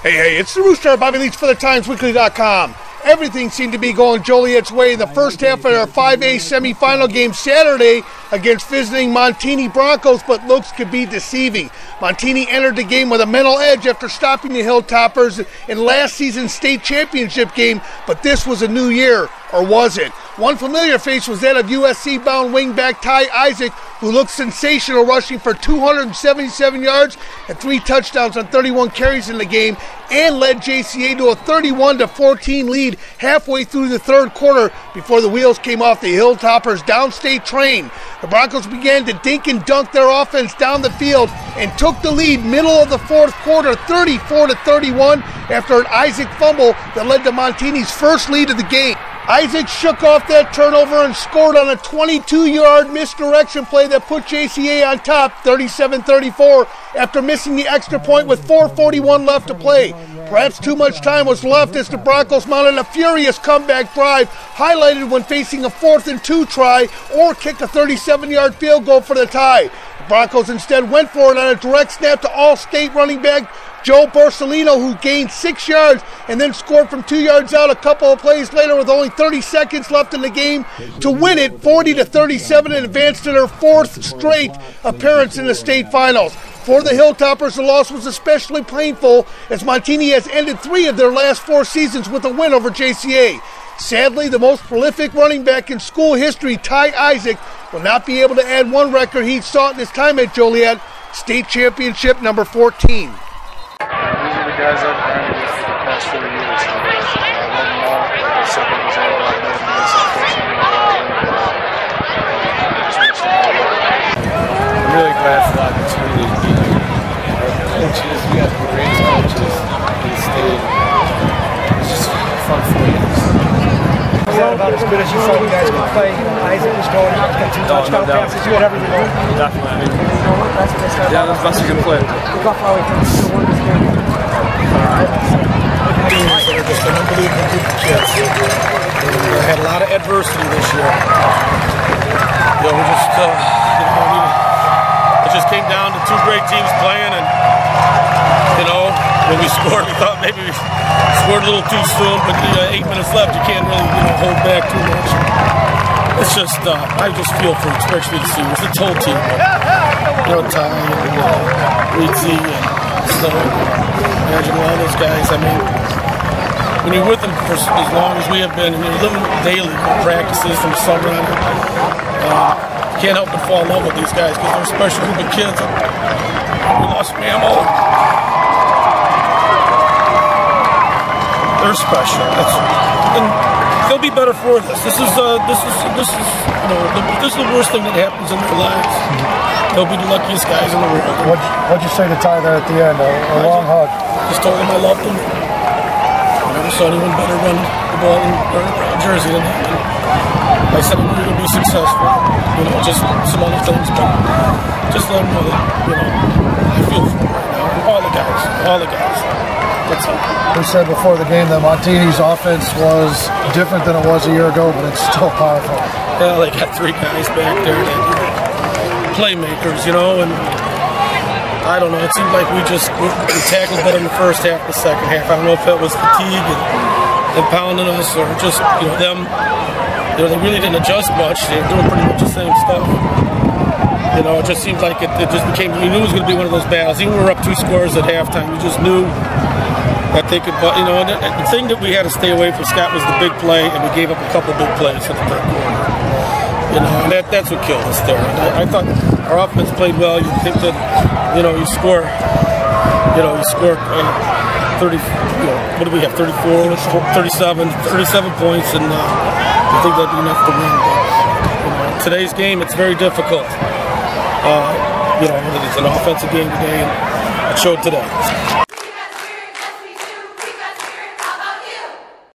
Hey, it's the Rooster, Bobby Leach for the TimesWeekly.com. Everything seemed to be going Joliet's way in the first half of their 5A semifinal game Saturday against visiting Montini Broncos, but looks could be deceiving. Montini entered the game with a mental edge after stopping the Hilltoppers in last season's state championship game, but this was a new year, or was it? One familiar face was that of USC-bound wingback Ty Isaac, who looked sensational, rushing for 277 yards and 3 touchdowns on 31 carries in the game, and led JCA to a 31-14 lead halfway through the third quarter before the wheels came off the Hilltoppers' downstate train. The Broncos began to dink and dunk their offense down the field and took the lead middle of the fourth quarter, 34-31, after an Isaac fumble that led to Montini's first lead of the game. Isaac shook off that turnover and scored on a 22-yard misdirection play that put JCA on top, 37-34, after missing the extra point with 4:41 left to play. Perhaps too much time was left as the Broncos mounted a furious comeback drive, highlighted when facing a 4th and 2 try or kicked a 37-yard field goal for the tie. The Broncos instead went for it on a direct snap to All-State running back Joe Borsellino, who gained 6 yards and then scored from 2 yards out a couple of plays later with only 30 seconds left in the game to win it 40-37 and advance to their 4th straight appearance in the state finals. For the Hilltoppers, the loss was especially painful as Montini has ended 3 of their last 4 seasons with a win over JCA. Sadly, the most prolific running back in school history, Ty Isaac, will not be able to add one record he sought in his time at Joliet, state championship number 14. These are the guys I've been with for the past 4 years. I love them all. Like I said, it was all about them. I'm really glad for the opportunity to be here. Our coaches, we got the greatest coaches in the state. It's just fun 4 years. About as good as you thought you guys could play. Isaac was going out, got 2 touchdown passes. You had everything going. Definitely. Yeah, that's the best you can play. Look off how we can still win this game. They're just an unbelievable group of kids. They had a lot of adversity this year. It just came down to 2 great teams playing, and when we scored, we thought maybe we scored a little too soon, but 8 minutes left, you can't really hold back too much. It's just, I just feel for especially the seniors, the whole team. Ty and Reedsy and Snow, imagine all those guys. I mean, when you're with them for as long as we have been, and you're living daily practices from summer on, you can't help but fall in love with these guys because they're a special group of kids. We lost Mammo. They're special. And they'll be better for this. This is the worst thing that happens in their lives. They'll be the luckiest guys in the world. What'd you say to Ty there at the end? A long hug. Just told him I loved him. I never saw anyone better run the ball in Jersey than him. I said I knew he would be successful. Just some other things, but just let him know that, I feel for him right now. All the guys. That's all. We said before the game that Montini's offense was different than it was a year ago, but it's still powerful. Yeah, they got 3 guys back there that playmakers, and I don't know, it seemed like we tackled better in the first half than the second half. I don't know if that was fatigue and pounding us or just, them. They really didn't adjust much. They were doing pretty much the same stuff. It just seemed like it just became, we knew it was going to be one of those battles. Even when we were up 2 scores at halftime, we just knew that they could, and the thing that we had to stay away from, Scott, was the big play, and we gave up a couple big plays in the third quarter. And that's what killed us there. And I thought our offense played well. You think that, you score 30, what do we have, 34, 37 points, and I think that'd be enough to win. But, today's game, it's very difficult. It's an offensive game today, and it showed today.